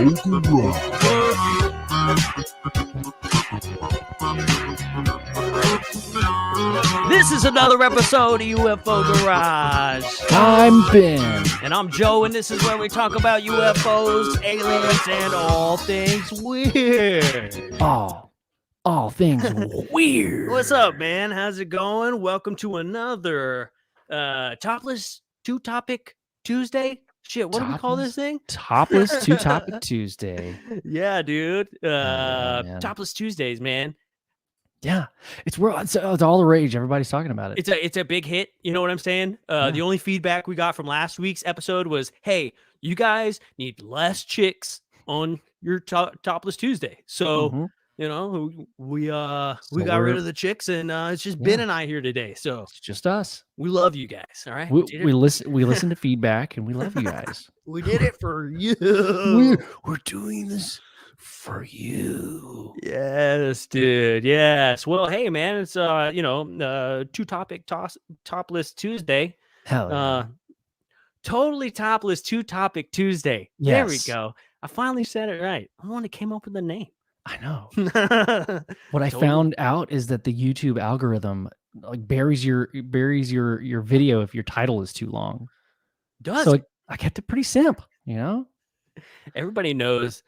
This is another episode of UFO Garage. I'm Ben. And I'm Joe, and this is where we talk about UFOs, aliens, and all things weird. All things weird. What's up, man? How's it going? Welcome to another Topless Two Topic Tuesday. Shit, what do we call this thing? Topless Two Topic Tuesday. Yeah, dude. Man. Topless Tuesdays, man. Yeah, it's all the rage. Everybody's talking about it. It's a big hit. You know what I'm saying? The only feedback we got from last week's episode was, "Hey, you guys need less chicks on your Topless Tuesday." So you know, we got rid of the chicks, and it's just Ben and I here today. So it's just us. We love you guys. All right, we listen to feedback, and we love you guys. We did it for you. We're doing this for you. Yes, dude. Yes. Well, hey, man, it's Topless Tuesday. Hell yeah. Totally Topless Two Topic Tuesday. Yes. There we go. I finally said it right. I'm the one that came up with the name. I know. What I found out is that the YouTube algorithm like buries your video if your title is too long. So I kept it pretty simple, you know? Everybody knows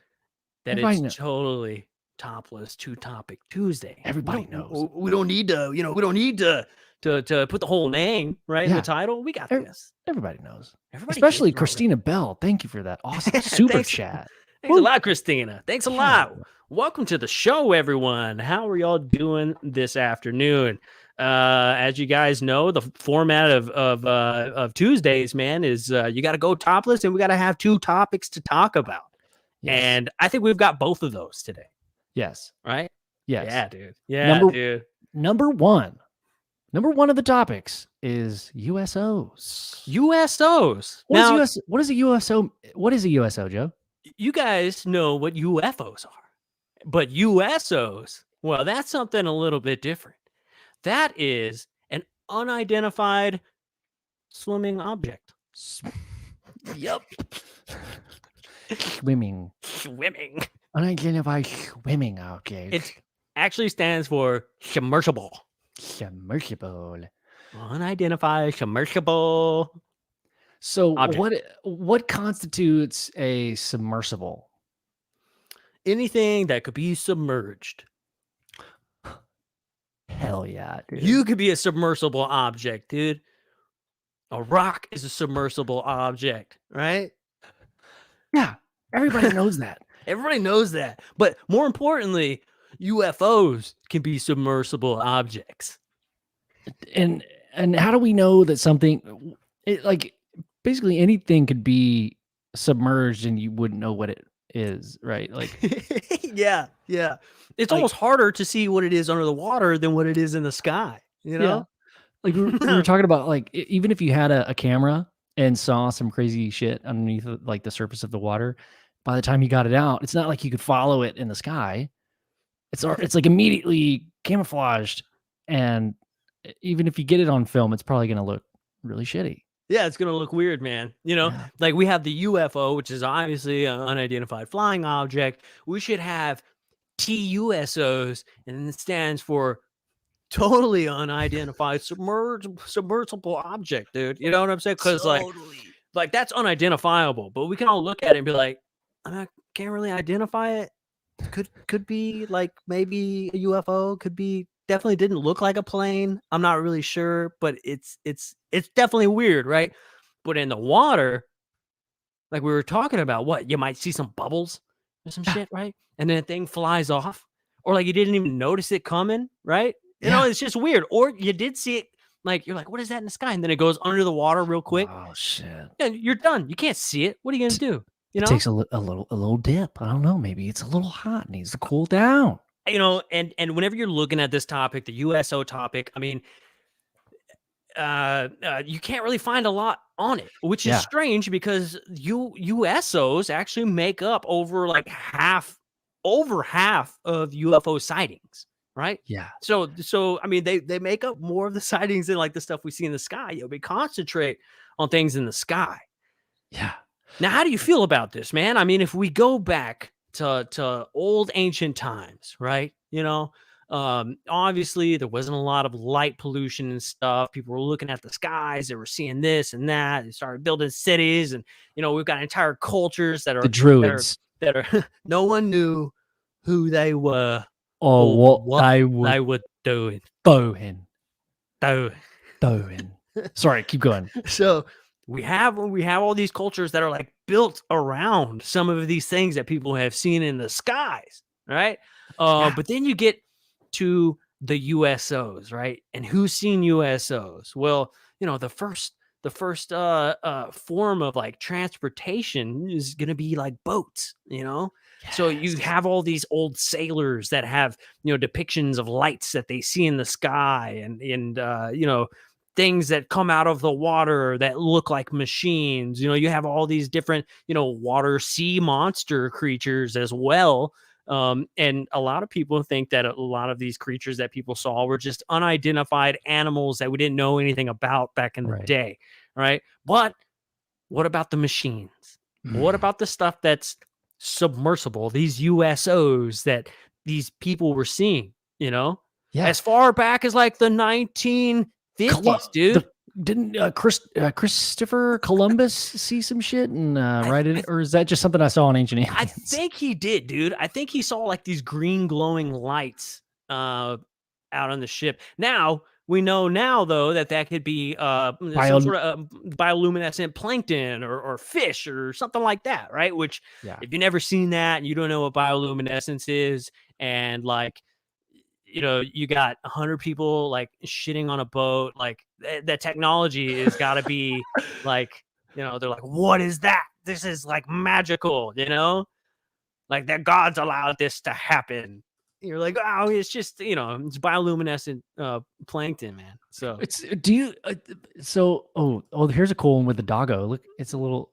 that it's totally Topless Two Topic Tuesday. Everybody knows. We don't need to, to put the whole name in the title. We got this. Everybody knows. Especially Christina Bell. Thank you for that awesome super chat. Thanks a lot, Christina. Thanks a lot. Welcome to the show, everyone. How are y'all doing this afternoon? As you guys know, the format of Tuesdays, man, is you got to go topless, and we got to have two topics to talk about. Yes. And I think we've got both of those today. Yes. Right? Yes. Yeah, dude. Yeah, dude. Number one of the topics is USOs. USOs. What is a USO? What is a USO, Joe? You guys know what UFOs are. But USOs, well, that's something a little bit different. That is an unidentified swimming object. Yep. Swimming. Unidentified swimming object. It actually stands for submersible. Unidentified submersible. So what constitutes a submersible? Anything that could be submerged. Hell yeah, dude. You could be a submersible object, dude. A rock is a submersible object, right? Yeah, everybody knows that. Everybody knows that. But more importantly, UFOs can be submersible objects. And how do we know that something basically anything could be submerged and you wouldn't know what it is, right? Like yeah. It's almost harder to see what it is under the water than what it is in the sky, you know? Yeah. Like we were talking about, like, even if you had a camera and saw some crazy shit underneath like the surface of the water, by the time you got it out, it's not like you could follow it in the sky. It's like immediately camouflaged, and even if you get it on film, it's probably going to look really shitty. Yeah, it's going to look weird, man. Like we have the UFO, which is obviously an unidentified flying object. We should have TUSOs, and it stands for totally unidentified submersible object, dude. You know what I'm saying? Because like that's unidentifiable, but we can all look at it and be like, I can't really identify it. Could be like maybe a UFO, could be. Definitely didn't look like a plane. I'm not really sure, but it's definitely weird, right? But in the water, like we were talking about, what you might see some bubbles or some shit, right? And then a thing flies off, or like you didn't even notice it coming, right? You know, it's just weird. Or you did see it, like you're like, what is that in the sky? And then it goes under the water real quick. Oh shit! And you're done. You can't see it. What are you gonna do? You know, it takes a little dip. I don't know. Maybe it's a little hot. It needs to cool down. You know, and whenever you're looking at this topic, the USO topic, I mean, you can't really find a lot on it, which is strange because USOs actually make up over half of UFO sightings, right? Yeah. So I mean, they make up more of the sightings than like the stuff we see in the sky. We concentrate on things in the sky. Yeah. Now, how do you feel about this, man? I mean, if we go back to old ancient times, right? Obviously there wasn't a lot of light pollution and stuff. People were looking at the skies, they were seeing this and that. They started building cities, and we've got entire cultures that The are Druids. no one knew who they were Or or what what they they were were doing. doing. Doing. Doing. Sorry, keep going. So we have all these cultures that are like built around some of these things that people have seen in the skies, right? Yeah. But then you get to the USOs, right? And who's seen USOs? Well, the first form of like transportation is going to be like boats. So you Yes. have all these old sailors that have depictions of lights that they see in the sky, and things that come out of the water that look like machines. You have all these different water sea monster creatures as well. And a lot of people think that a lot of these creatures that people saw were just unidentified animals that we didn't know anything about back in the Right. day, right? But what about the machines? What about the stuff that's submersible? These USOs that these people were seeing, Yeah. as far back as like the 1950s, dude. Didn't Christopher Columbus see some shit and write it, or is that just something I saw on Ancient Aliens? I think he did, dude. I think he saw like these green glowing lights out on the ship. Now we know though that could be some sort of bioluminescent plankton or fish or something like that, right? Which if you've never seen that and you don't know what bioluminescence is, and like you got 100 people like shitting on a boat, like that technology has got to be like, they're like, what is that? This is like magical, like that God's allowed this to happen. You're like, oh, it's just, it's bioluminescent plankton, man. So It's here's a cool one with the doggo. Look, it's a little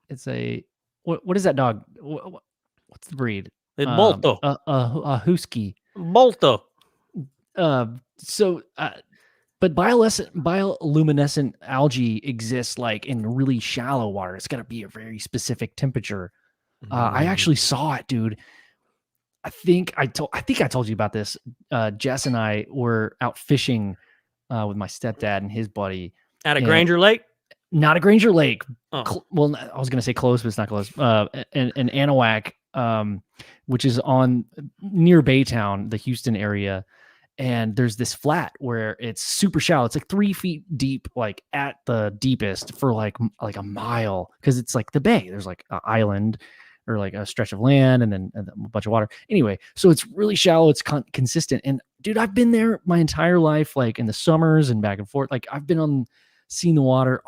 it's a what is that dog? What's the breed? Molto. A husky. Molto. But bioluminescent algae exists like in really shallow water. It's got to be a very specific temperature. I actually saw it, dude. I think I told you about this. Jess and I were out fishing with my stepdad and his buddy at a Granger Lake. Not a Granger Lake. Oh. Well, I was gonna say close, but it's not close. In Anahuac, which is on near Baytown, the Houston area. And there's this flat where it's super shallow. It's like 3 feet deep, like at the deepest for like a mile, because it's like the bay. There's like an island or like a stretch of land and then a bunch of water. Anyway, so it's really shallow. It's consistent. And dude, I've been there my entire life, like in the summers and back and forth. Like I've been seeing the water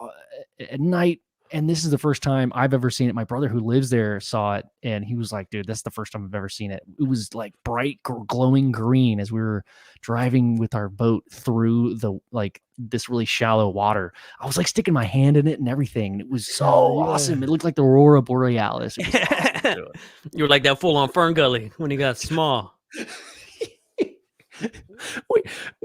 at night. And this is the first time I've ever seen it. My brother who lives there saw it, and he was like, dude, that's the first time I've ever seen it. It was like bright, glowing green as we were driving with our boat through this really shallow water. I was like sticking my hand in it and everything. It was so awesome. It looked like the Aurora Borealis. It was awesome. You were like that full on Fern Gully when he got small. When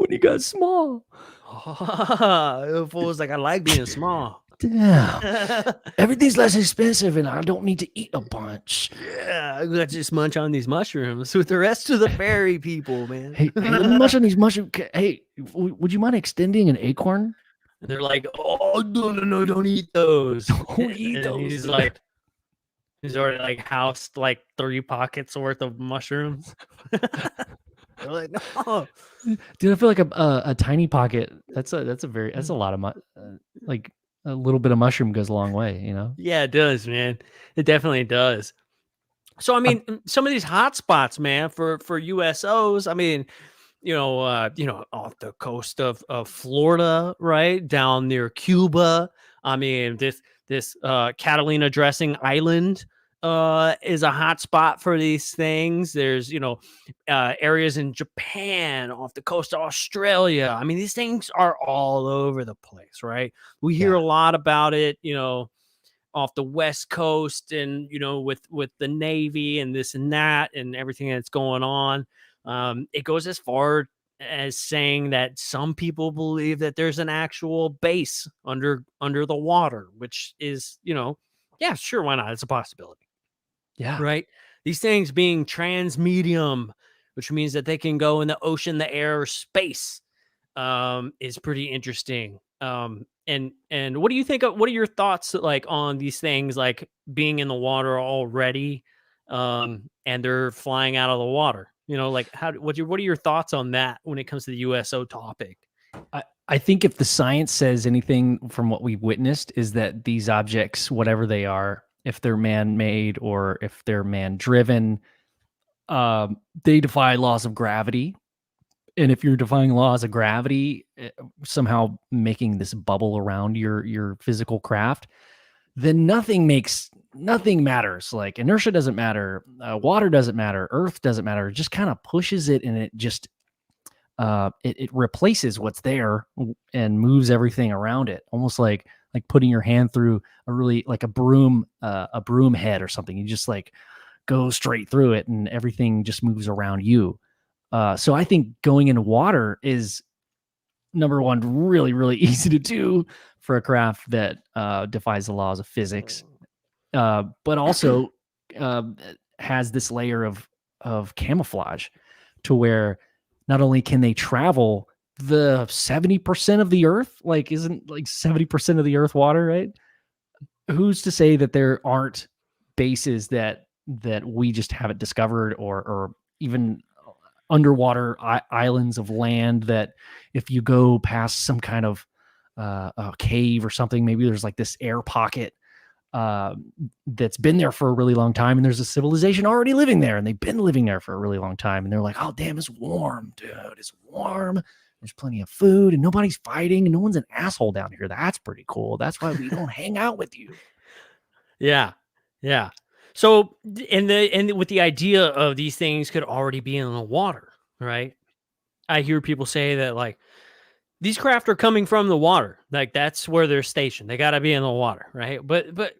he got small. The fool was like, I like being small. Damn. Everything's less expensive and I don't need to eat a bunch. Yeah, I got to just munch on these mushrooms with the rest of the fairy people, man. Hey, let me munch on these mushrooms. Hey, would you mind extending an acorn? And they're like, oh, no, don't eat those. Don't eat those. He's already like housed like 3 pockets worth of mushrooms. They're like, no. Dude, I feel like a tiny pocket. That's a lot of like a little bit of mushroom goes a long way, Yeah, it does, man. It definitely does. So I mean, some of these hot spots, man, for USOs. I mean, off the coast of Florida, right down near Cuba. I mean, this Catalina dressing island is a hot spot for these things. There's areas in Japan, off the coast of Australia. I mean, these things are all over the place, right? We hear a lot about it, off the West Coast, and with the Navy and this and that and everything that's going on. It goes as far as saying that some people believe that there's an actual base under the water, which is Yeah, sure, why not? It's a possibility. Yeah. Right? These things being transmedium, which means that they can go in the ocean, the air, or space, is pretty interesting. And what do you think of, what are your thoughts like on these things like being in the water already, and they're flying out of the water? You know, like what are your thoughts on that when it comes to the USO topic? I think if the science says anything from what we've witnessed is that these objects, whatever they are, if they're man-made or if they're man-driven, they defy laws of gravity. And if you're defying laws of gravity, somehow making this bubble around your physical craft, then nothing matters. Like inertia doesn't matter, water doesn't matter, earth doesn't matter. It just kind of pushes it, and it just it replaces what's there and moves everything around it, almost like putting your hand through a really like a broom head or something. You just like go straight through it, and everything just moves around you. So I think going into water is number one, really, really easy to do for a craft that defies the laws of physics, but also uh, has this layer of camouflage to where not only can they travel the 70% of the earth, like isn't like 70% of the earth water, right? Who's to say that there aren't bases that we just haven't discovered, or even underwater islands of land that if you go past some kind of a cave or something, maybe there's like this air pocket uh, that's been there for a really long time, and there's a civilization already living there, and they've been living there for a really long time, and they're like, oh damn, it's warm, dude, it's warm, there's plenty of food and nobody's fighting and no one's an asshole down here. That's pretty cool. That's why we don't hang out with you. Yeah. Yeah. So and with the idea of these things could already be in the water, right? I hear people say that like these craft are coming from the water. Like that's where they're stationed. They got to be in the water, right? But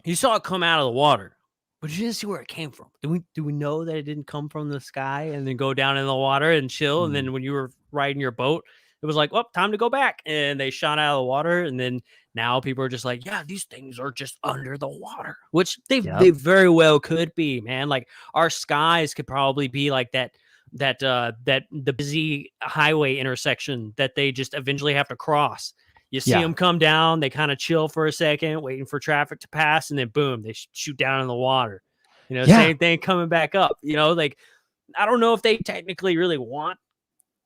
you saw it come out of the water, but you didn't see where it came from. Do we know that it didn't come from the sky and then go down in the water and chill? And then when you were riding your boat, it was like, well, time to go back. And they shot out of the water. And then now people are just like, yeah, these things are just under the water, which they very well could be, man. Like our skies could probably be like that the busy highway intersection that they just eventually have to cross. You see them come down, they kind of chill for a second, waiting for traffic to pass, and then boom, they shoot down in the water. You know, same thing coming back up. You know, like I don't know if they technically really want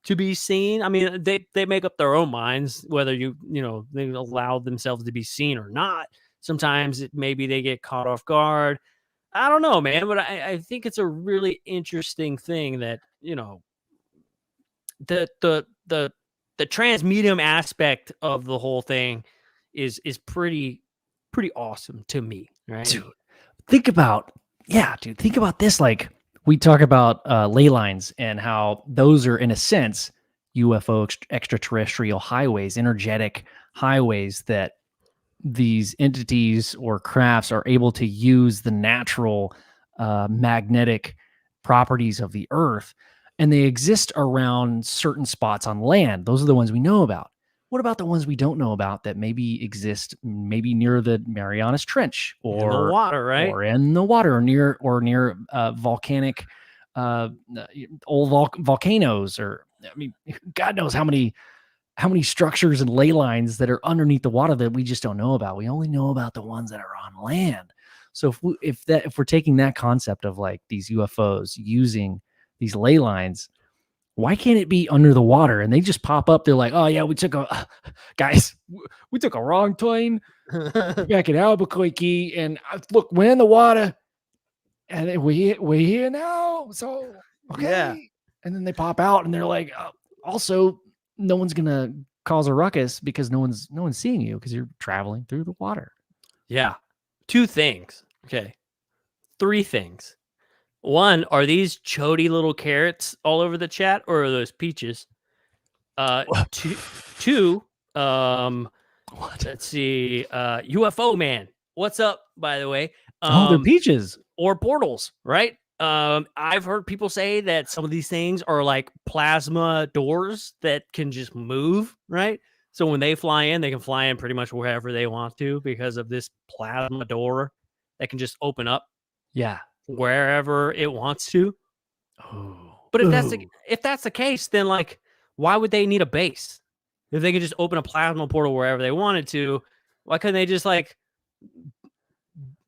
to be seen. I mean, they make up their own minds whether they allow themselves to be seen or not. Sometimes maybe they get caught off guard. I don't know, man, but I think it's a really interesting thing that the transmedium aspect of the whole thing is pretty awesome to me, right? Dude, think about this. Like we talk about ley lines and how those are in a sense UFO extraterrestrial highways, energetic highways that these entities or crafts are able to use the natural magnetic properties of the earth, and they exist around certain spots on land. Those are the ones we know about. What about the ones we don't know about that maybe exist maybe near the Marianas Trench or in the water, right? Or in the water, or near volcanic old volcanoes, or I mean, God knows how many structures and ley lines that are underneath the water that we just don't know about. We only know about the ones that are on land. So if we're taking that concept of like these UFOs using these ley lines, why can't it be under the water? And they just pop up. They're like, oh yeah, we took a wrong turn back in Albuquerque, and look, we're in the water, and we're here now. So okay, yeah. And then they pop out, and they're like, also, no one's gonna cause a ruckus because no one's seeing you because you're traveling through the water. Yeah, 2 things. Okay, 3 things. 1, are these chody little carrots all over the chat, or are those peaches? 2, let's see, UFO man, what's up, by the way? They're peaches or portals, right? I've heard people say that some of these things are like plasma doors that can just move, right? So when they fly in, they can fly in pretty much wherever they want to because of this plasma door that can just open up Yeah. wherever it wants to. Oh. But if that's the case, then like, why would they need a base? If they could just open a plasma portal wherever they wanted to, why couldn't they just like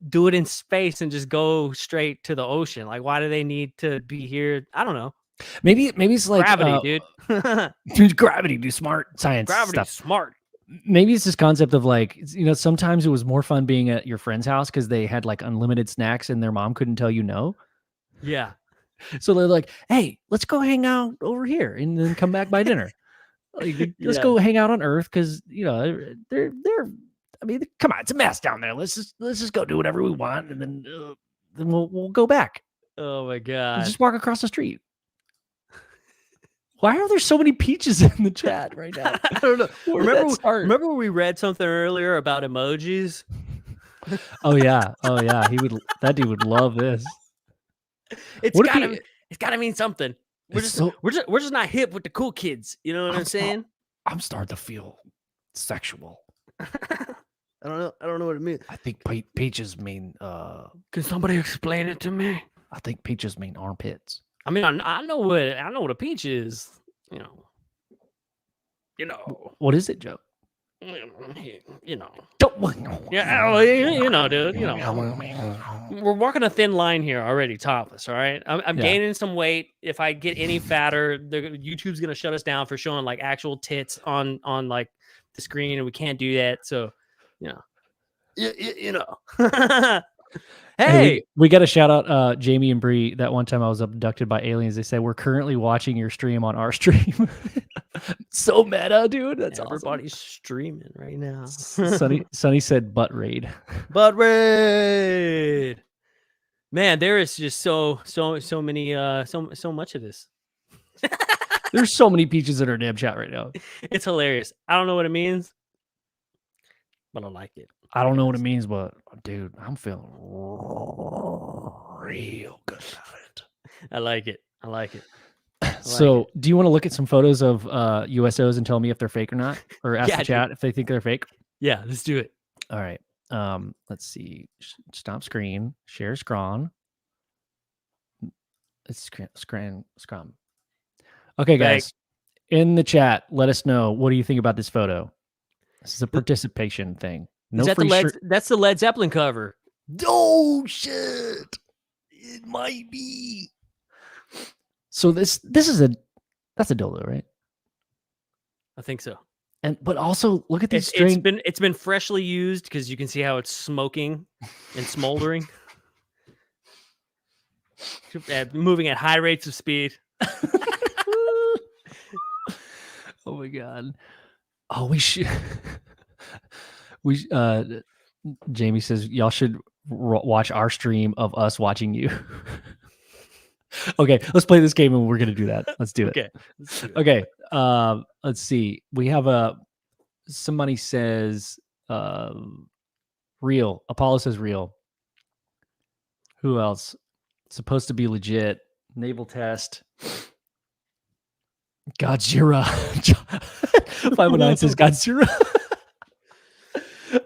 do it in space and just go straight to the ocean? Like, why do they need to be here? I don't know. Maybe it's like Gravity, dude. gravity, do smart science Gravity's stuff. smart. Maybe it's this concept of like, sometimes it was more fun being at your friend's house because they had like unlimited snacks and their mom couldn't tell you no. Yeah. So they're like, hey, let's go hang out over here and then come back by dinner. Like, let's go hang out on Earth because they're. I mean, come on, it's a mess down there. Let's just go do whatever we want and then we'll go back. Oh my god! Just walk across the street. Why are there so many peaches in the chat right now? I don't know. Remember we read something earlier about emojis? Oh yeah. That dude would love this. It's gotta mean something. We're just not hip with the cool kids. You know what I'm saying? I'm starting to feel sexual. I don't know what it means. I think peaches mean. Can somebody explain it to me? I think peaches mean armpits. I mean, I know what a peach is. You know. What is it, Joe? You know. Yeah, dude. We're walking a thin line here already, topless. All right, I'm gaining some weight. If I get any fatter, YouTube's gonna shut us down for showing like actual tits on like the screen, and we can't do that. So, you know. Hey, we got to shout out Jamie and Bree. That one time I was abducted by aliens. They said we're currently watching your stream on our stream. So meta, dude. That's everybody's awesome. Streaming right now. Sunny said butt raid. Butt raid. Man, there is just so many so much of this. There's so many peaches in our damn chat right now. It's hilarious. I don't know what it means, but I like it. I don't know what it means, but dude, I'm feeling real good about it. I like it. So, do you want to look at some photos of USOs and tell me if they're fake or not, or ask the chat if they think they're fake? Yeah, let's do it. All right. Let's see. Stop screen. Share scrum. It's scrum. Okay, guys. In the chat, let us know, what do you think about this photo? This is a participation thing. No, is that that's the Led Zeppelin cover. Oh shit! It might be. So this is that's a dildo, right? I think so. But also look at these It's been freshly used because you can see how it's smoking and smoldering. Moving at high rates of speed. Oh my god. Oh, we should. Jamie says y'all should watch our stream of us watching you. Okay, let's play this game and we're gonna do that. Let's do it. Okay. Let's see. We have somebody says real. Apollo says real. Who else? It's supposed to be legit. Naval test. Godzilla. 509 says Godzilla.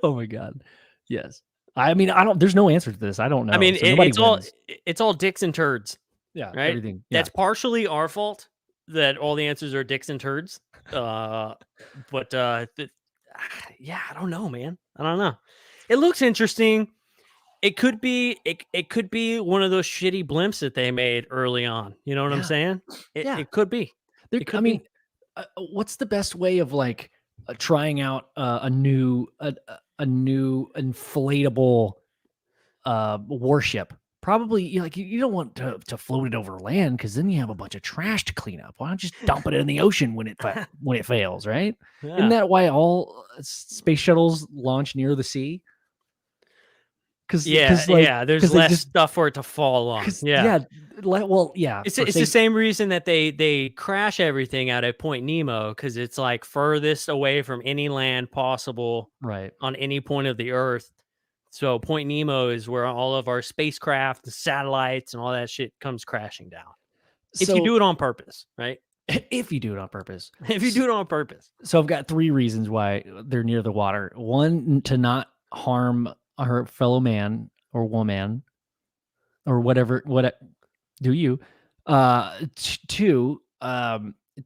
Oh my god. Yes. I mean, there's no answer to this. I don't know. I mean, so it's all dicks and turds. Yeah. Right. Everything. Yeah. That's partially our fault that all the answers are dicks and turds. But yeah, I don't know, man. I don't know. It looks interesting. It could be one of those shitty blimps that they made early on. You know what I'm saying? It could be. What's the best way of like trying out a new inflatable warship? Probably like you don't want to float it over land because then you have a bunch of trash to clean up. Why don't you just dump it in the ocean when it fails, right? Yeah. Isn't that why all space shuttles launch near the sea? There's less stuff for it to fall on. It's the same reason that they crash everything out at Point Nemo, because it's like furthest away from any land possible, right, on any point of the Earth. So Point Nemo is where all of our spacecraft, the satellites, and all that shit comes crashing down. If you do it on purpose, right? if you do it on purpose. If you do it on purpose. So I've got 3 reasons why they're near the water. 1, to not harm her fellow man or woman or whatever. Do you? 2,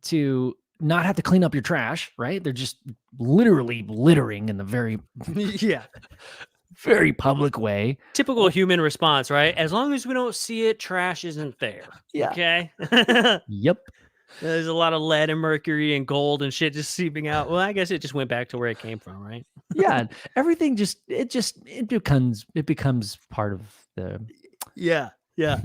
to not have to clean up your trash. Right? They're just literally littering in the very, Yeah. very public way. Typical human response, right? As long as we don't see it, trash isn't there. Yeah. Okay. Yep. There's a lot of lead and mercury and gold and shit just seeping out. Well, I guess it just went back to where it came from, right? Yeah. And everything it becomes part of the. Yeah. Yeah.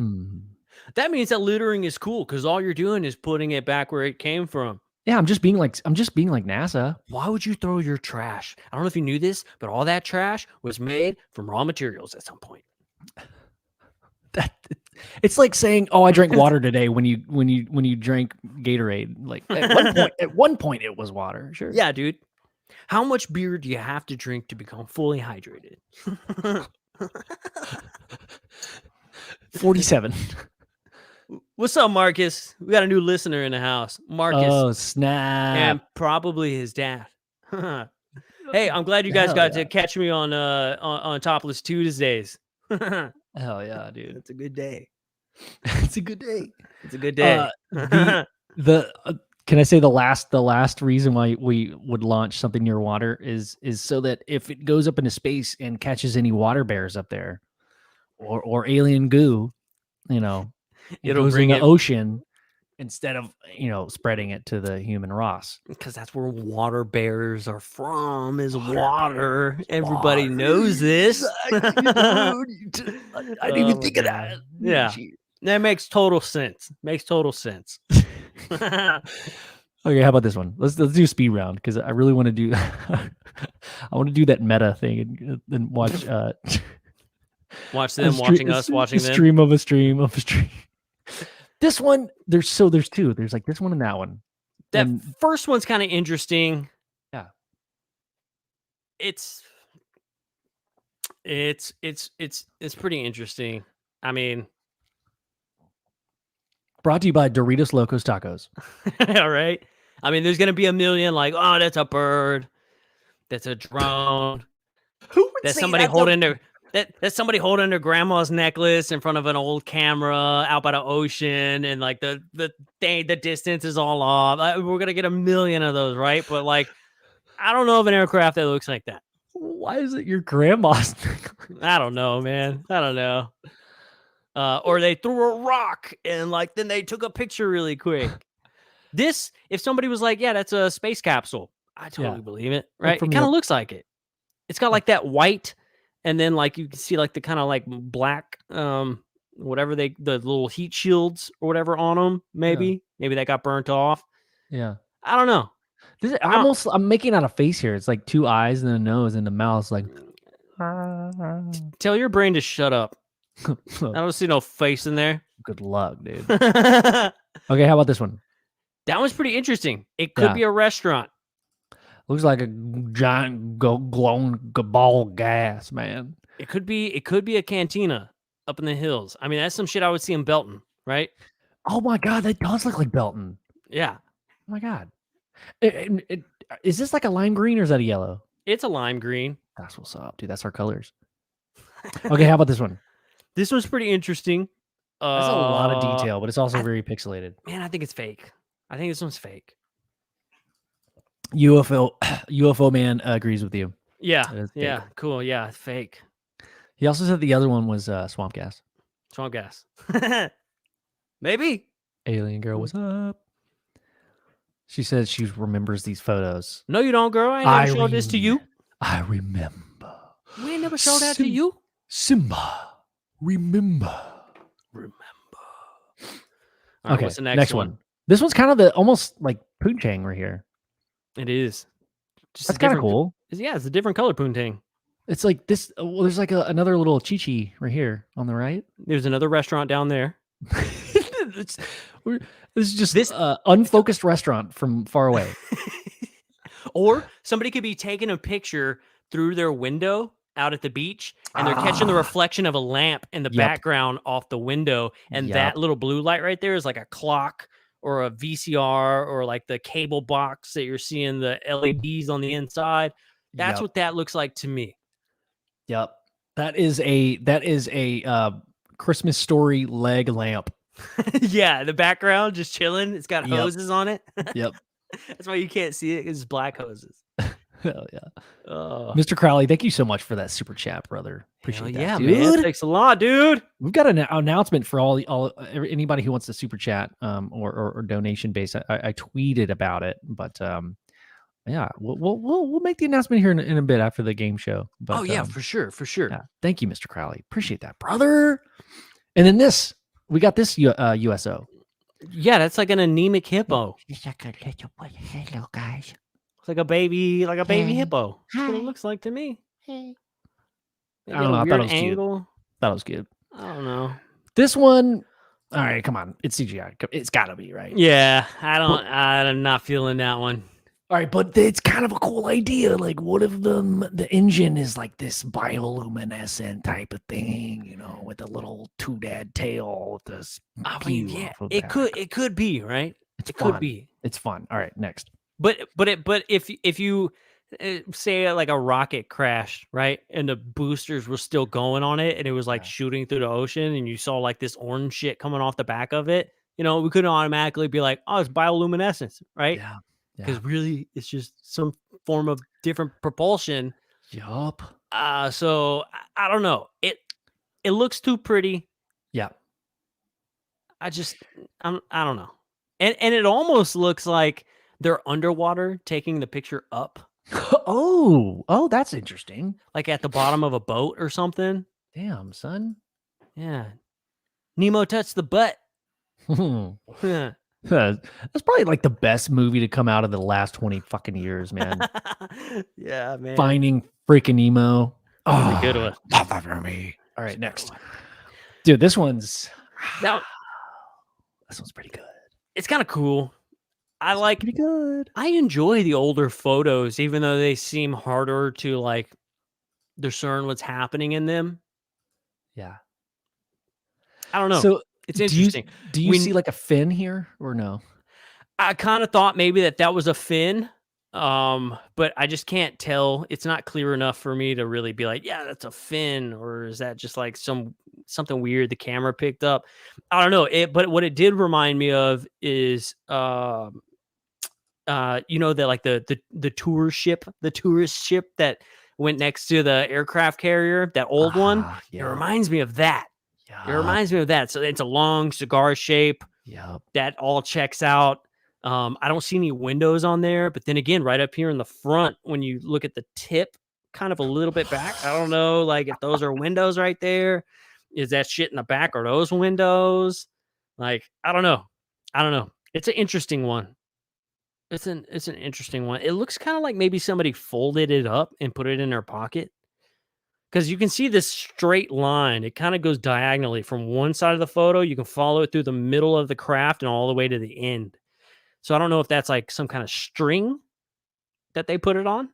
That means that littering is cool because all you're doing is putting it back where it came from. Yeah, I'm just being like NASA. Why would you throw your trash? I don't know if you knew this, but all that trash was made from raw materials at some point. It's like saying, "Oh, I drank water today." When you drank Gatorade, like at one point it was water. Sure. Yeah, dude. How much beer do you have to drink to become fully hydrated? 47. What's up, Marcus? We got a new listener in the house. Marcus. Oh, snap. And probably his dad. Hey, I'm glad you guys got to catch me on Topless Tuesdays. Hell yeah, dude. It's a good day. It's a good day. It's a good day. Can I say the last reason why we would launch something near water is so that if it goes up into space and catches any water bears up there or alien goo, it goes in the ocean instead of spreading it to the human Ross, because that's where water bears are from, is water. Everybody knows this. I didn't even think of that. Yeah, that makes total sense. Okay, how about this one? Let's do speed round because I really want to do. I want to do that meta thing and watch. Watch them watching us watching them. Stream of a stream of a stream. This one, there's 2. There's like this one and that one. That first one's kind of interesting. Yeah. It's pretty interesting. I mean, brought to you by Doritos Locos Tacos. All right. I mean, there's gonna be a million like, oh, that's a bird, that's a drone. Who would that's say somebody holding their that's somebody holding their grandma's necklace in front of an old camera out by the ocean, and like the distance is all off. We're gonna get a million of those, right? But like, I don't know of an aircraft that looks like that. Why is it your grandma's necklace? I don't know, man. I don't know. Or they threw a rock and like then they took a picture really quick. This, if somebody was like, yeah, that's a space capsule, I totally believe it, right? It kind of looks like it. It's got like that white, and then like you can see like the kind of like black, whatever the little heat shields or whatever on them. Maybe that got burnt off. Yeah, I don't know. I'm making out a face here. It's like 2 eyes and a nose and the mouth. Like, tell your brain to shut up. I don't see no face in there. Good luck, dude. Okay, how about this one? That one's pretty interesting. It could be a restaurant. Looks like a giant glowing ball of gas, man. It could be a cantina up in the hills. I mean, that's some shit I would see in Belton, right? Oh my god, that does look like Belton. Yeah. Oh my god. Is this like a lime green or is that a yellow? It's a lime green. That's what's up, dude. That's our colors. Okay, how about this one? This one's pretty interesting. That's a lot of detail, but it's also very pixelated. Man, I think it's fake. I think this one's fake. UFO man agrees with you. Yeah. Yeah. Cool. Yeah. It's fake. He also said the other one was swamp gas. Swamp gas. Maybe. Alien girl, what's up? She says she remembers these photos. No, you don't, girl. I ain't never showed this to you. I remember. We ain't never showed that to you. Simba, remember. All right, okay, what's the next one? This one's kind of almost like poontang right here. It is. That's kind of cool. Yeah, it's a different color poontang. It's like this. Well, there's like another little chi-chi right here on the right. There's another restaurant down there. This is just this unfocused restaurant from far away. Or somebody could be taking a picture through their window out at the beach, and they're catching the reflection of a lamp in the background off the window, and that little blue light right there is like a clock or a VCR or like the cable box that you're seeing the LEDs on the inside. That's Yep. what that looks like to me. Yep. That is a Christmas Story leg lamp. Yeah, the background just chilling. It's got Yep. hoses on it. Yep. That's why you can't see it. It's black hoses. Hell yeah. Mr. Mr. Crowley, thank you so much for that super chat, brother. Appreciate that, yeah, dude. man. Thanks a lot, dude. We've got an announcement for anybody who wants to super chat or donation base. I tweeted about it, but yeah, we'll make the announcement here in a bit after the game show. But yeah, for sure. yeah, thank you, Mr. Crowley. Appreciate that, brother. And then we got this USO. Yeah, that's like an anemic hippo. It's like a little boy. Hello, guys. It's like a baby Hey. hippo. That's what it Hi. looks like to me. Hey. Maybe I don't know. a I thought weird it was cute. angle. That was good. I don't know. This one, all right, come on. It's CGI. It's got to be, right? Yeah, I'm not feeling that one. All right, but it's kind of a cool idea. Like, what if the engine is like this bioluminescent type of thing, you know, with a little two-dad tail with this. I mean, yeah, it could be, right? It's It fun. could be. It's fun. All right, next. But if you say like a rocket crashed, right, and the boosters were still going on it, and it was like shooting through the ocean, and you saw like this orange shit coming off the back of it, you know, we couldn't automatically be like, oh, it's bioluminescence, right? Yeah. Because really, it's just some form of different propulsion. Yup. So I don't know. It looks too pretty. Yeah. I don't know. And it almost looks like they're underwater taking the picture up, Oh, that's interesting. like at the bottom of a boat or something. Damn, son. Yeah. Nemo touched the butt. That's probably like the best movie to come out of the last 20 fucking years, man. Yeah, man. Finding freaking Nemo. That's a good one. Not that for me. All right, next. Dude, this one's pretty good. It's kind of cool. Pretty good. I enjoy the older photos, even though they seem harder to like discern what's happening in them. Yeah. I don't know. So it's interesting. Do you see like a fin here or no? I kind of thought maybe that was a fin, but I just can't tell. It's not clear enough for me to really be like, yeah, that's a fin, or is that just like something weird the camera picked up? I don't know. But what it did remind me of is, you know, that like the tourist ship that went next to the aircraft carrier, that old one. Yeah. It reminds me of that. Yeah. It reminds me of that. So it's a long cigar shape. Yep. That all checks out. I don't see any windows on there, but then again, right up here in the front, when you look at the tip, kind of a little bit back, I don't know, like if those are windows right there, is that shit in the back? Are those windows? Like, I don't know. It's an interesting one. It's an interesting one. It looks kind of like maybe somebody folded it up and put it in their pocket. Because you can see this straight line. It kind of goes diagonally from one side of the photo. You can follow it through the middle of the craft and all the way to the end. So I don't know if that's like some kind of string that they put it on.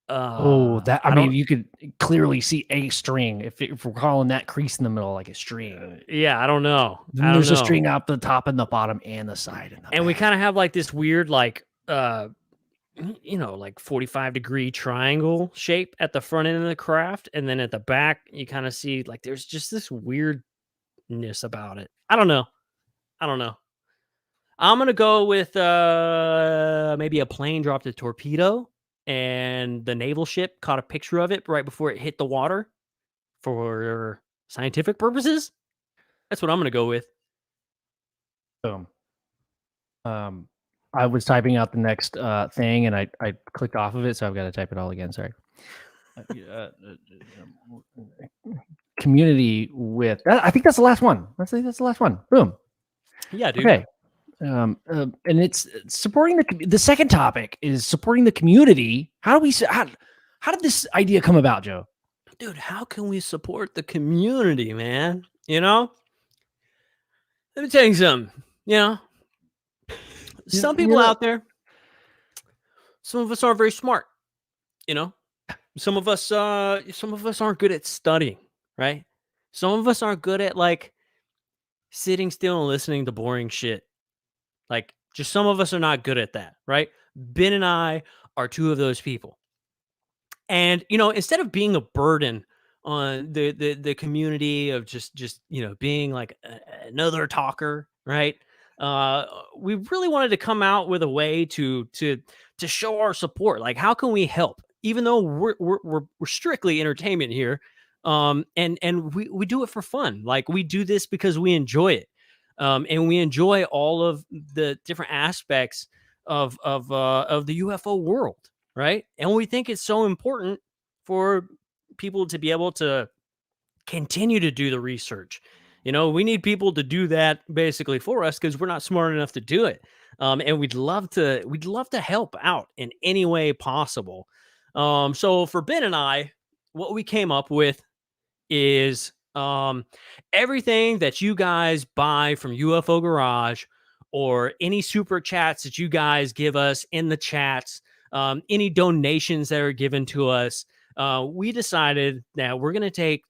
I mean, you could clearly see a string if we're calling that crease in the middle like a string. Yeah, I don't know. Then there's a string up the top and the bottom and the side. And we kind of have like this weird, like, you know, like 45-degree triangle shape at the front end of the craft. And then at the back, you kind of see like there's just this weirdness about it. I don't know. I'm going to go with maybe a plane dropped a torpedo and the naval ship caught a picture of it right before it hit the water for scientific purposes. That's what I'm going to go with. Boom. I was typing out the next thing and I clicked off of it, so I've got to type it all again. Sorry. Community with that. I think that's the last one. Let's say that's the last one. Boom. Yeah, dude. Okay. And it's supporting the second topic is supporting the community. How did this idea come about, Joe? Dude, how can we support the community, man? You know? Let me tell you something. You know? Some people out there, some of us aren't very smart, you know? Some of us aren't good at studying, right? Some of us aren't good at like sitting still and listening to boring shit. Like, just some of us are not good at that, right? Ben and I are two of those people. And, instead of being a burden on the community of just, being like another talker, right? We really wanted to come out with a way to show our support. Like, how can we help? Even though we're strictly entertainment here, and we do it for fun. Like, we do this because we enjoy it, and we enjoy all of the different aspects of the UFO world, right? And we think it's so important for people to be able to continue to do the research. We need people to do that basically for us because we're not smart enough to do it. And we'd love to help out in any way possible. So for Ben and I, what we came up with is everything that you guys buy from UFO Garage, or any super chats that you guys give us in the chats, any donations that are given to us, we decided that we're going to take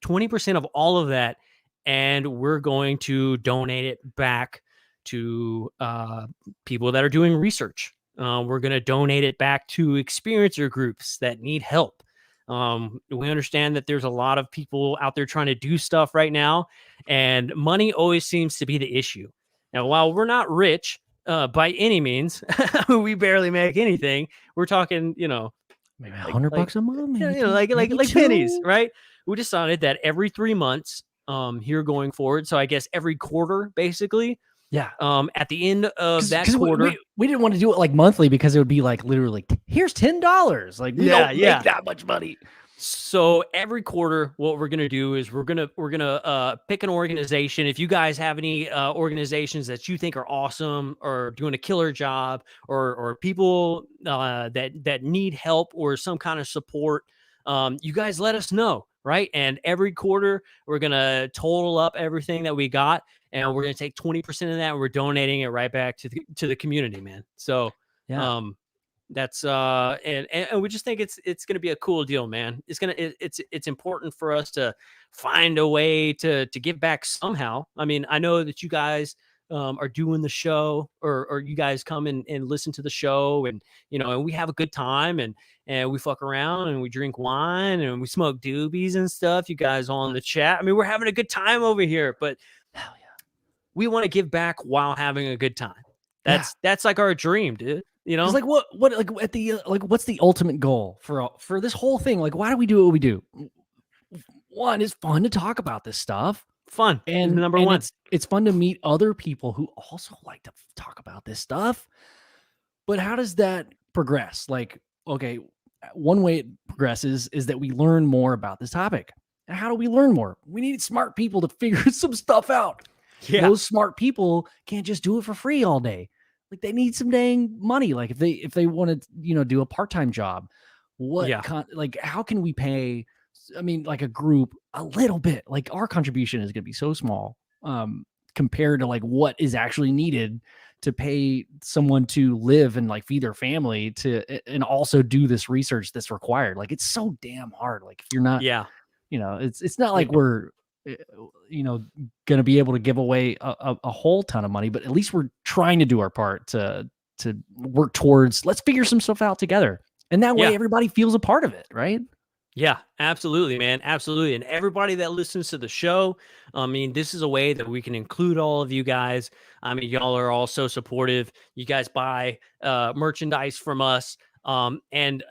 20% of all of that, and we're going to donate it back to people that are doing research. We're going to donate it back to experiencer groups that need help. We understand that there's a lot of people out there trying to do stuff right now, and money always seems to be the issue. Now, while we're not rich by any means, we barely make anything. We're talking, maybe $100 a month, maybe like pennies, right? We decided that every 3 months, here going forward. So I guess every quarter, basically. Yeah. At the end of that 'cause quarter, we didn't want to do it like monthly because it would be like literally, here's $10. Like, we don't make that much money. So every quarter, what we're gonna do is we're gonna pick an organization. If you guys have any organizations that you think are awesome or doing a killer job, or people that need help or some kind of support, you guys let us know, right? And every quarter, we're gonna total up everything that we got, and we're gonna take 20% of that, and we're donating it right back to the community, man. So yeah. That's and we just think it's gonna be a cool deal, man. It's important for us to find a way to give back somehow. I mean, I know that you guys are doing the show, or you guys come and listen to the show, and and we have a good time, and we fuck around, and we drink wine, and we smoke doobies and stuff. You guys all in the chat. I mean, we're having a good time over here, but hell yeah, we want to give back while having a good time. That's like our dream, dude. It's like what like at the what's the ultimate goal for this whole thing? Like, why do we do what we do? One, it's fun to talk about this stuff. Fun, and number one, it's fun to meet other people who also like to talk about this stuff. But how does that progress? Like, okay, one way it progresses is that we learn more about this topic. And how do we learn more? We need smart people to figure some stuff out. Yeah. Those smart people can't just do it for free all day. Like, they need some dang money. Like, if they want to, do a part-time job, how can we pay? I mean, like, a group a little bit. Like, our contribution is going to be so small compared to like what is actually needed to pay someone to live and like feed their family and also do this research that's required. Like, it's so damn hard. Like, if you're not, it's not like we're going to be able to give away a whole ton of money, but at least we're trying to do our part to work towards, let's figure some stuff out together. And that way everybody feels a part of it. Right. Yeah, absolutely, man. Absolutely. And everybody that listens to the show, I mean, this is a way that we can include all of you guys. I mean, y'all are all so supportive. You guys buy merchandise from us. And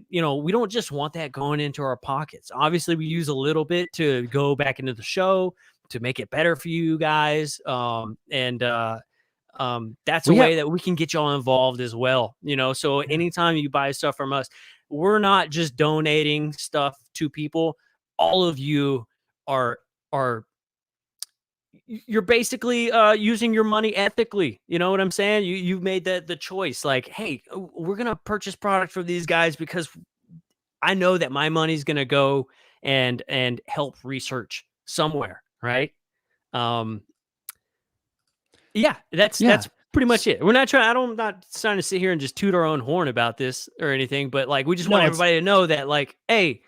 we don't just want that going into our pockets. Obviously, we use a little bit to go back into the show to make it better for you guys. That's a way that we can get y'all involved as well. So anytime you buy stuff from us, we're not just donating stuff to people. All of you are you're basically using your money ethically. You know what I'm saying? You've made the choice. Like, hey, we're gonna purchase product from these guys because I know that my money's gonna go and help research somewhere, right? That's pretty much it. We're not trying. I'm not trying to sit here and just toot our own horn about this or anything, but like, we just want everybody to know that, like, hey,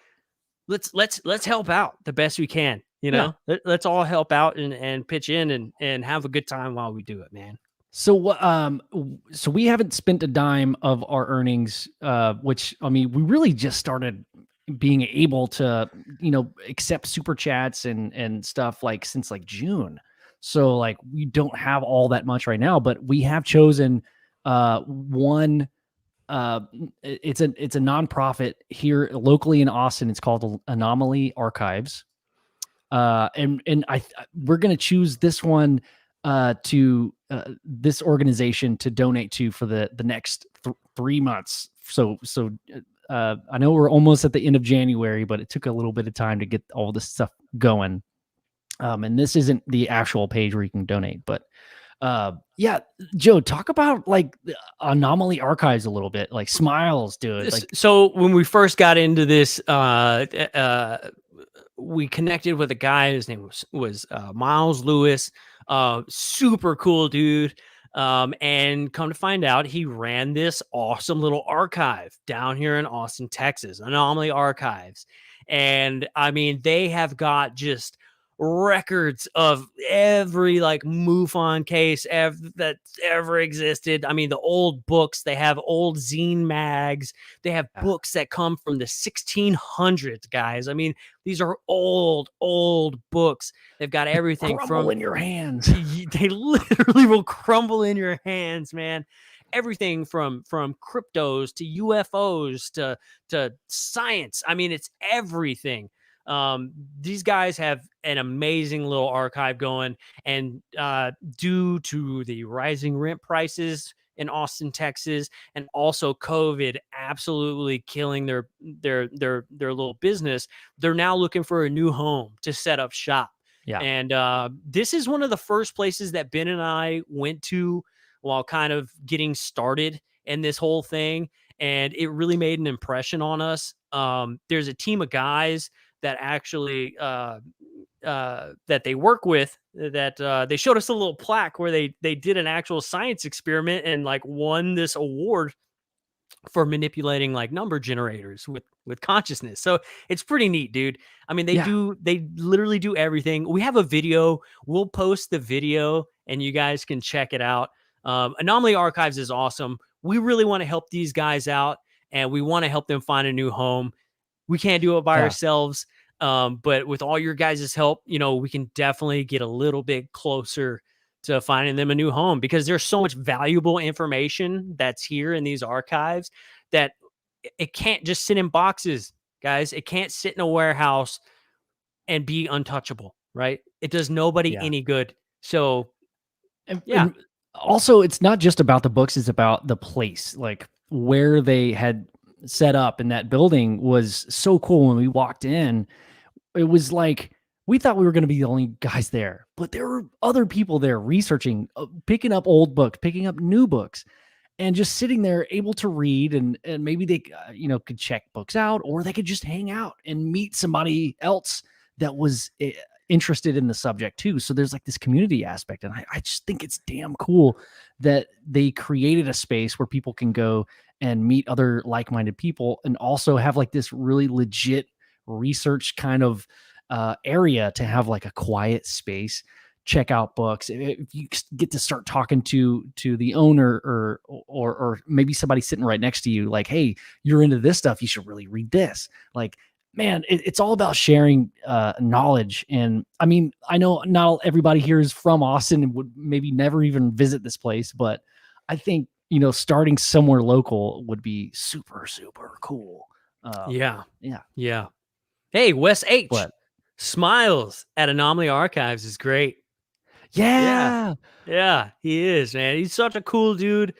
let's help out the best we can. Let's all help out and pitch in and have a good time while we do it, man. So we haven't spent a dime of our earnings, which I mean, we really just started being able to, accept super chats and stuff like since like June. So like we don't have all that much right now, but we have chosen one it's a nonprofit here locally in Austin. It's called Anomaly Archives. We're going to choose this one to this organization to donate to for the next 3 months. So I know we're almost at the end of January, but it took a little bit of time to get all this stuff going. And this isn't the actual page where you can donate, but yeah, Joe, talk about like the Anomaly Archives a little bit, like Smiles, dude. Like, so when we first got into this, we connected with a guy. His name was Miles Lewis, super cool dude. And come to find out, he ran this awesome little archive down here in Austin, Texas, Anomaly Archives. And I mean, they have got just records of every like MUFON case that's ever existed. I mean, the old books, they have old zine mags, they have books that come from the 1600s, guys. I mean, these are old books. They've got everything crumble from in your hands. They literally will crumble in your hands, man. Everything from cryptos to UFOs to science. I mean, it's everything. These guys have an amazing little archive going, and due to the rising rent prices in Austin, Texas, and also COVID absolutely killing their little business, they're now looking for a new home to set up shop. Yeah. And this is one of the first places that Ben and I went to while kind of getting started in this whole thing, and it really made an impression on us. There's a team of guys that actually that they work with that they showed us a little plaque where they did an actual science experiment and like won this award for manipulating like number generators with consciousness. So it's pretty neat, dude. I mean, they literally do everything. We have a video. We'll post the video and you guys can check it out. Anomaly Archives is awesome. We really want to help these guys out and we want to help them find a new home. We can't do it by ourselves. But with all your guys' help, we can definitely get a little bit closer to finding them a new home because there's so much valuable information that's here in these archives that it can't just sit in boxes, guys. It can't sit in a warehouse and be untouchable, right? It does nobody any good. So, and also, it's not just about the books, it's about the place, like where they had set up in that building was so cool. When we walked in, it was like we thought we were going to be the only guys there, but there were other people there researching, picking up old books, picking up new books, and just sitting there able to read. And maybe they, could check books out, or they could just hang out and meet somebody else that was interested in the subject too. So there's like this community aspect. And I just think it's damn cool that they created a space where people can go and meet other like-minded people and also have like this really legit research kind of area to have like a quiet space, check out books. If you get to start talking to the owner or maybe somebody sitting right next to you, like, hey, you're into this stuff, you should really read this. Like, man, it's all about sharing knowledge. And I mean, I know not everybody here is from Austin and would maybe never even visit this place, but I think, starting somewhere local would be super, super cool. Yeah. Hey, Wes H. What? Smiles at Anomaly Archives is great. Yeah, he is, man. He's such a cool dude.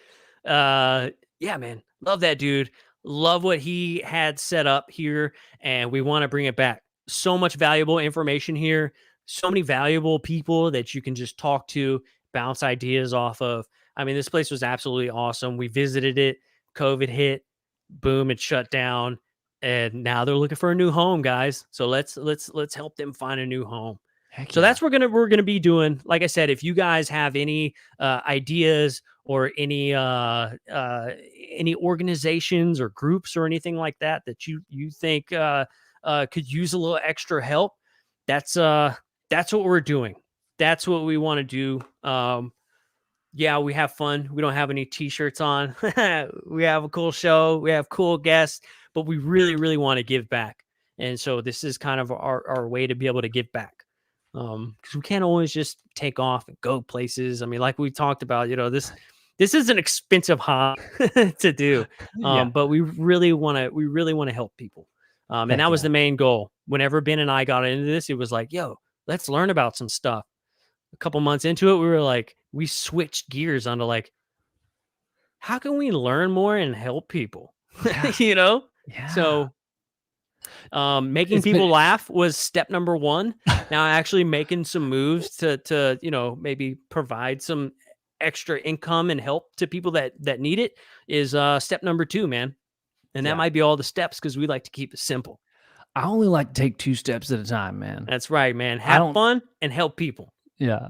Yeah, man. Love that dude. Love what he had set up here, and we want to bring it back. So much valuable information here. So many valuable people that you can just talk to, bounce ideas off of. I mean, this place was absolutely awesome. We visited it. COVID hit. Boom, it shut down. And now they're looking for a new home, guys. So let's help them find a new home. So that's what we're gonna be doing. Like I said, if you guys have any ideas or any organizations or groups or anything like that you think could use a little extra help, that's what we're doing. That's what we want to do. yeah, we have fun. We don't have any t-shirts on. We have a cool show. We have cool guests, but we really, really want to give back. And so this is kind of our way to be able to give back. Because we can't always just take off and go places. I mean, like we talked about, this is an expensive hobby to do. Yeah. But we really want to help people. And Heck that was yeah. the main goal. Whenever Ben and I got into this, it was like, yo, let's learn about some stuff. A couple months into it, we were like, we switched gears onto like, how can we learn more and help people? Yeah. Yeah. So making It's people been- laugh was step number one. Now actually making some moves to maybe provide some extra income and help to people that need it is step number two, man. And that Yeah. might be all the steps because we like to keep it simple. I only like to take 2 steps at a time, man. That's right, man. I Have don't- fun and help people. Yeah.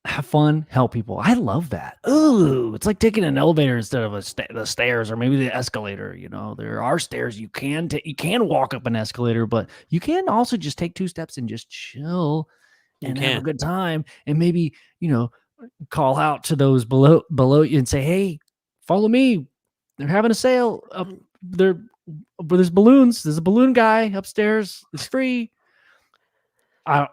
Have fun, help people. I love that. Ooh, it's like taking an elevator instead of the stairs, or maybe the escalator. There are stairs you can you can walk up an escalator, but you can also just take 2 steps and just chill and have a can. good time, and maybe call out to those below you and say, "Hey, follow me. They're having a sale up there. There's balloons. There's a balloon guy upstairs. It's free." I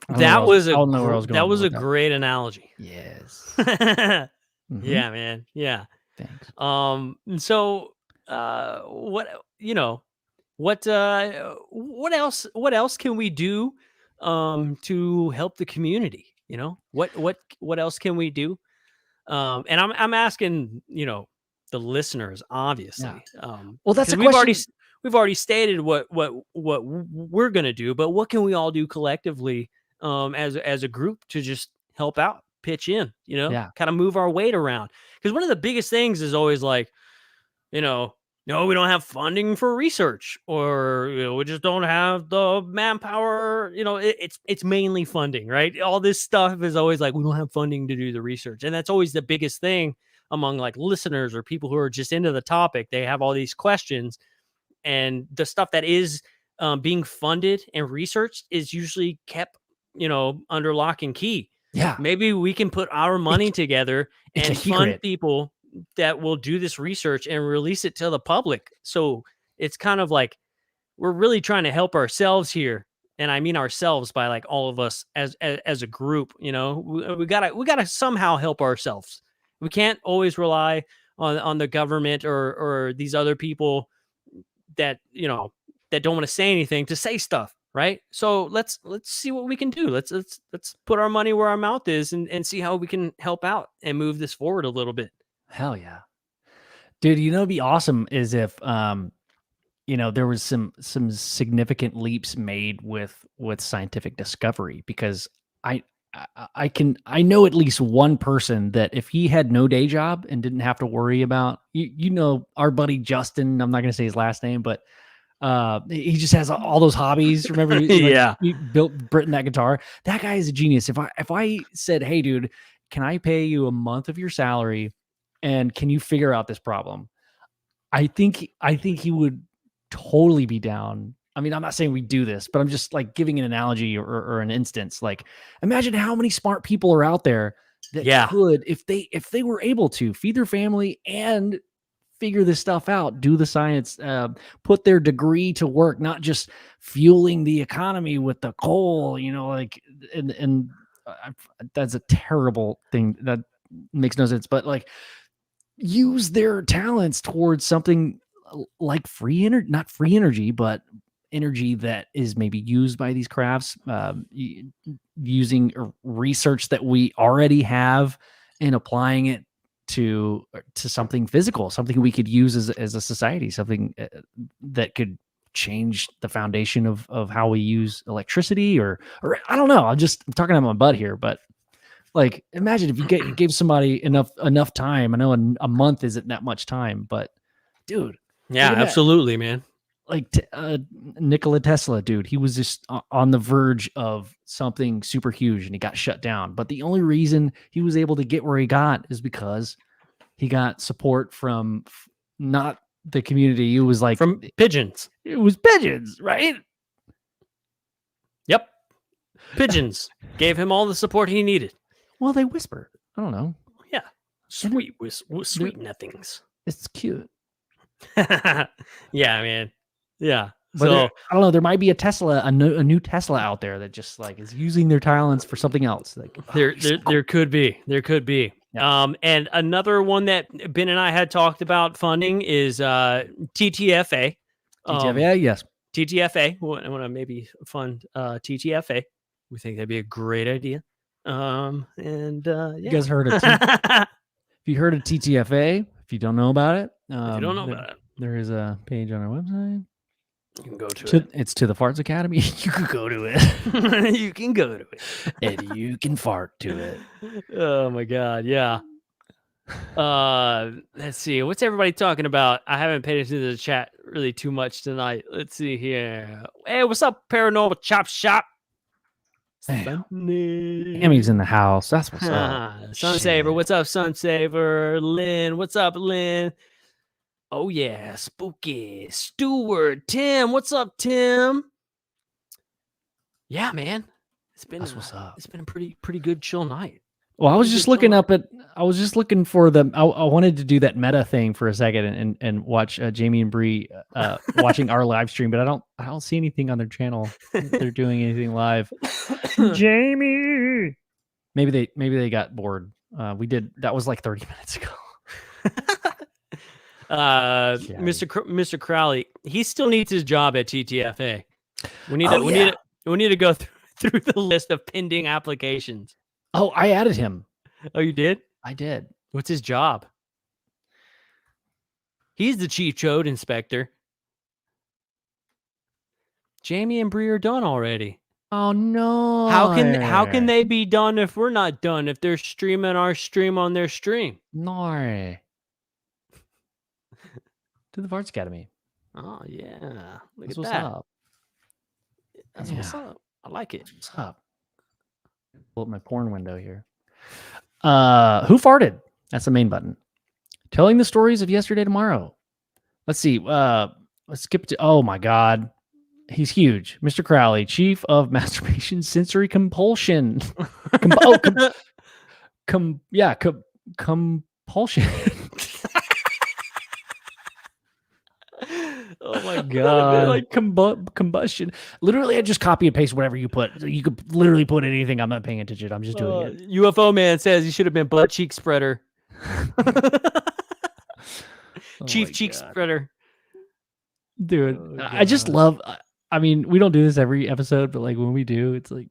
don't know That where I was I don't know where I was going that was a with that. great analogy. Yes. Yeah, Mhm. man. Yeah. Thanks. And so what what else can we do to help the community? What else can we do? And I'm asking, the listeners, obviously. Well, that's a because question. we've already stated what we're gonna do, but what can we all do collectively as a group to just help out, pitch in, Yeah. kind of move our weight around? Because one of the biggest things is always like, no, we don't have funding for research, or we just don't have the manpower. It's mainly funding, right? All this stuff is always like, we don't have funding to do the research, and that's always the biggest thing among like listeners or people who are just into the topic. They have all these questions, and the stuff that is being funded and researched is usually kept, under lock and key. Yeah. Maybe we can put our money together it's a and fund secret. people that will do this research and release it to the public. So it's kind of like we're really trying to help ourselves here. And I mean ourselves by like all of us as a group. We gotta somehow help ourselves. We can't always rely on the government or these other people that that don't want to say anything to say stuff, right? So let's see what we can do. Let's put our money where our mouth is and see how we can help out and move this forward a little bit. Hell yeah. Dude, it'd be awesome is if there was some significant leaps made with scientific discovery, because I know at least one person that if he had no day job and didn't have to worry about our buddy Justin, I'm not going to say his last name, but he just has all those hobbies. Remember, Yeah. he built Britain that guitar. That guy is a genius. If I said, "Hey, dude, can I pay you a month of your salary, and can you figure out this problem?" I think he would totally be down. I mean, I'm not saying we do this, but I'm just like giving an analogy or an instance. Like, imagine how many smart people are out there that could, if they were able to feed their family and figure this stuff out, do the science, put their degree to work, not just fueling the economy with the coal, and that's a terrible thing. That makes no sense, but like use their talents towards something like free energy, not free energy, but energy that is maybe used by these crafts, using research that we already have and applying it to something physical, something we could use as a society, something that could change the foundation of how we use electricity, or I don't know. I'm talking out my butt here, but like, imagine if you gave somebody enough time. I know a month isn't that much time, but dude, Yeah, absolutely, man. Like Nikola Tesla, dude, he was just on the verge of something super huge and he got shut down. But the only reason he was able to get where he got is because he got support from not the community. It was like from pigeons. It was pigeons, right? Yep. Pigeons gave him all the support he needed. Well, they whisper. I don't know. Yeah, sweet sweet nothings. It's cute. Yeah, man. Yeah. But So I don't know. There might be a new Tesla out there that just like is using their talents for something else. Like there could be. Yeah. And another one that Ben and I had talked about funding is TTFA. TTFA, yes. TTFA. We want to maybe fund TTFA. We think that'd be a great idea. And yeah. You guys heard of if you heard of TTFA? If you don't know about it, if you don't know about it, there is a page on our website. You can go to it. It's to the Farts Academy. You can go to it. You can go to it. And you can fart to it. Oh my god, yeah. Let's see. What's everybody talking about? I haven't paid attention to the chat really too much tonight. Let's see here. Hey, what's up, Paranormal Chop Shop? Tammy's in the house. That's what's up. Sunsaver, what's up, Sunsaver? Lynn, what's up, Lynn? Oh yeah, spooky. Stewart, Tim, what's up, Tim? Yeah, man. It's been That's what's up. It's been a pretty good chill night. Well, I was just looking for the. I wanted to do that meta thing for a second and watch Jamie and Bree watching our live stream, but I don't see anything on their channel. If they're doing anything live. Jamie. Maybe they got bored. We did. That was like 30 minutes ago. Mr. Crowley, he still needs his job at TTFA. We need to go through the list of pending applications. Oh, I added him. Oh, you did? I did. What's his job? He's the chief chode inspector. Jamie and Bree are done already. Oh no! How can they be done if we're not done? If they're streaming our stream on their stream? No. To the Farts Academy. Oh yeah, That's what's up. That's what's up. I like it. What's up? Pull up my porn window here. Who farted? That's the main button. Telling the stories of yesterday, tomorrow. Let's see. Let's skip to. Oh my God, he's huge, Mr. Crowley, chief of masturbation sensory compulsion. Compulsion. Oh my God. Like combustion. Literally, I just copy and paste whatever you put. You could literally put anything. I'm not paying attention. I'm just doing it. UFO man says you should have been butt cheek spreader. Chief cheek spreader. Dude, I just love. I mean, we don't do this every episode, but like when we do, it's like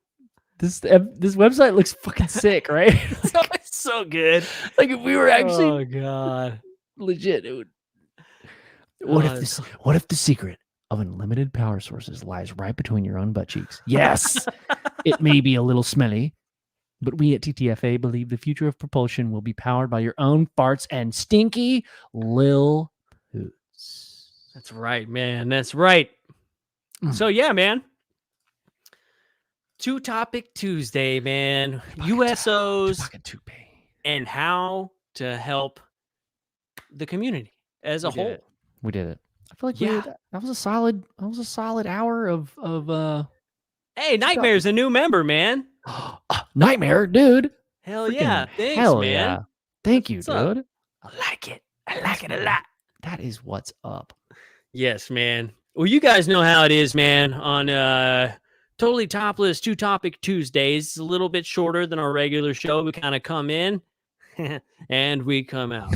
this website looks fucking sick, right? It's so good. Like if we were actually, oh God, legit, it would. What if the secret of unlimited power sources lies right between your own butt cheeks? Yes, it may be a little smelly, but we at TTFA believe the future of propulsion will be powered by your own farts and stinky lil poots. That's right, man. That's right. So yeah, man. Two Topic Tuesday, man. USOs and how to help the community as a whole. We did it. I feel like that was a solid hour of Hey, Nightmare's a new member, man. Nightmare, dude. Hell yeah. Thanks, hell man. Yeah. Thank you, dude. I like it. I like it a lot. That is what's up. Yes, man. Well, you guys know how it is, man, on Totally Topless Two Topic Tuesdays. It's a little bit shorter than our regular show. We kind of come in and we come out.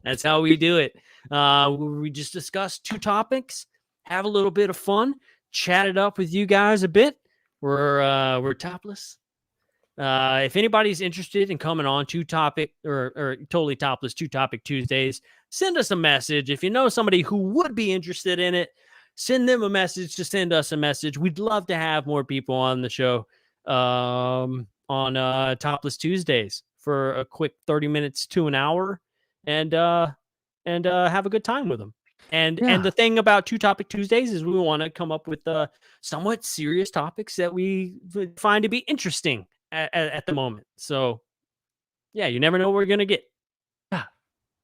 That's how we do it. We just discuss two topics, have a little bit of fun, chat it up with you guys a bit. We're topless. If anybody's interested in coming on Two Topic or Totally Topless Two Topic Tuesdays, send us a message. If you know somebody who would be interested in it, send them a message to send us a message. We'd love to have more people on the show on Topless Tuesdays for a quick 30 minutes to an hour and have a good time with them. And the thing about Two Topic Tuesdays is we want to come up with somewhat serious topics that we find to be interesting at the moment. So, yeah, you never know what we're going to get. All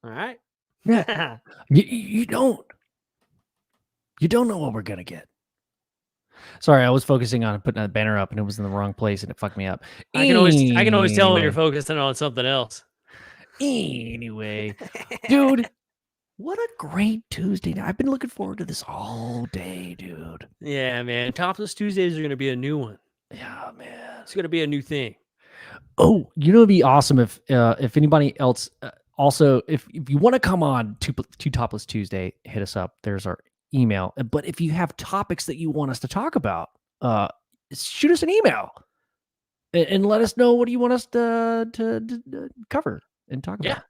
right? Yeah. you don't know what we're going to get. Sorry, I was focusing on putting that banner up and it was in the wrong place and it fucked me up. I can always tell when you're Anyway. focusing on something else. Anyway, dude, what a great Tuesday night. I've been looking forward to this all day, dude. Yeah, man. Topless Tuesdays are going to be a new one. Yeah, man. It's going to be a new thing. Oh, it'd be awesome if anybody else also if you want to come on to Topless Tuesday, hit us up. There's our email. But if you have topics that you want us to talk about, shoot us an email and let us know what do you want us to cover and talk about. Yeah,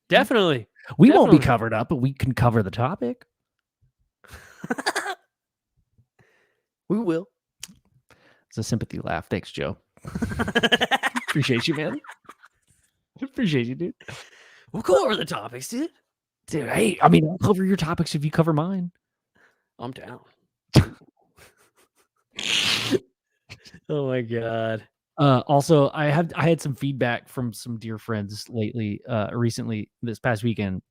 definitely. We won't be covered up, but we can cover the topic. We will. It's a sympathy laugh. Thanks, Joe. Appreciate you, man. Appreciate you, dude. We'll go over the topics, dude. Dude, hey, I mean, I'll cover your topics if you cover mine. I'm down. Oh my god. Also, I had some feedback from some dear friends recently this past weekend,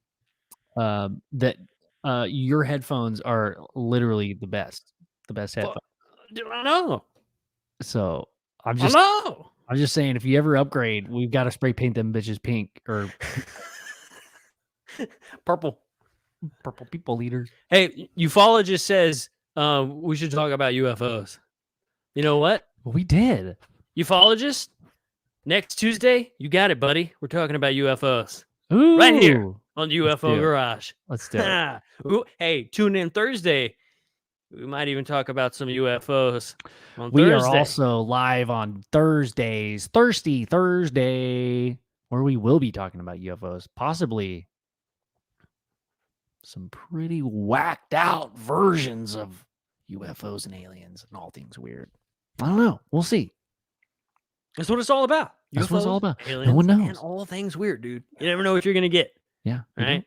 that your headphones are literally the best headphones. Dude, I know. So I'm just saying, if you ever upgrade, we've got to spray paint them bitches pink or purple people eaters. Hey, ufologist says we should talk about UFOs. You know what? Well, we did. Ufologist, next Tuesday, you got it, buddy. We're talking about UFOs. Ooh, right here on UFO do it. Garage. Let's do it. Ooh, hey, tune in Thursday. We might even talk about some UFOs on We Thursday. are also live on Thursdays, Thirsty Thursday, where we will be talking about UFOs, possibly some pretty whacked out versions of UFOs and aliens and all things weird. I don't know. We'll see. That's what it's all about. That's what it's all about. Aliens, No one knows. and all things weird, dude. You never know what you're going to get. Yeah. Right?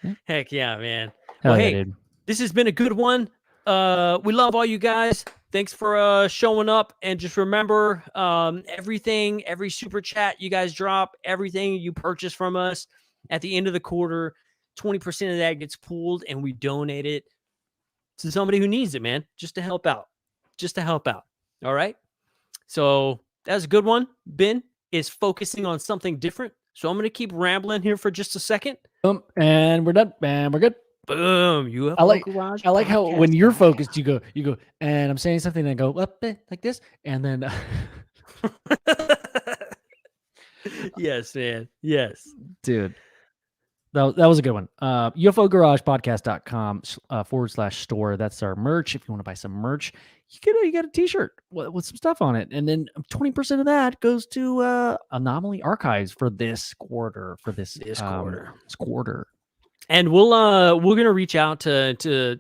Yeah. Heck yeah, man. Hell well, yeah, hey, dude. this has been a good one. We love all you guys. Thanks for showing up. And just remember, everything, every super chat you guys drop, everything you purchase from us at the end of the quarter, 20% of that gets pooled and we donate it to somebody who needs it, man. Just to help out. All right. So that's a good one. Ben is focusing on something different. So I'm going to keep rambling here for just a second. And we're done, man. We're good. Boom. UFO Garage. I like how Podcast, when you're guys. focused, you go, and I'm saying something, and I go up like this, and then Yes, man. Yes. dude, that was a good one. UFOGaragePodcast.com /store. That's our merch. If you want to buy some merch, you get a t-shirt with some stuff on it. And then 20% of that goes to Anomaly Archives for this quarter, quarter. And we're gonna reach out to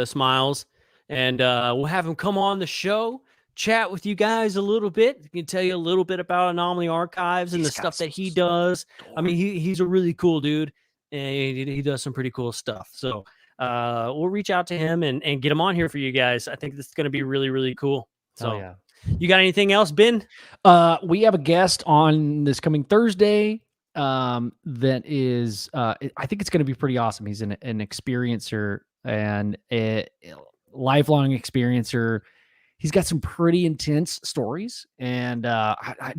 Smiles, and we'll have him come on the show, chat with you guys a little bit. He can tell you a little bit about Anomaly Archives and the stuff that he does. I mean, he's a really cool dude, and he does some pretty cool stuff. So we'll reach out to him and get him on here for you guys. I think this is gonna be really, really cool. So yeah. You got anything else, Ben? We have a guest on this coming Thursday. That is, I think it's going to be pretty awesome. He's an experiencer and a lifelong experiencer. He's got some pretty intense stories, and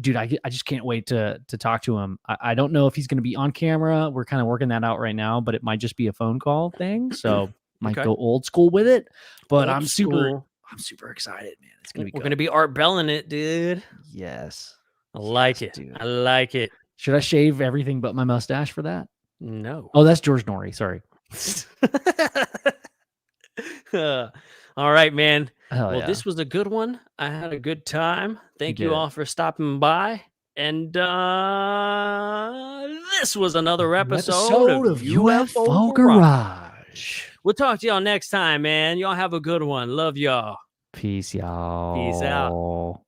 dude, I just can't wait to talk to him. I don't know if he's going to be on camera. We're kind of working that out right now, but it might just be a phone call thing. So might go old school with it. But I'm super excited, man. It's gonna be. We're gonna be Art Belling it, dude. Yes, I like it. Dude. I like it. Should I shave everything but my mustache for that? No. Oh, that's George Norrie. Sorry. All right, man. Hell Well, yeah. this was a good one. I had a good time. Thank you did. all for stopping by. And this was another episode of UFO Garage. We'll talk to y'all next time, man. Y'all have a good one. Love y'all. Peace, y'all. Peace out.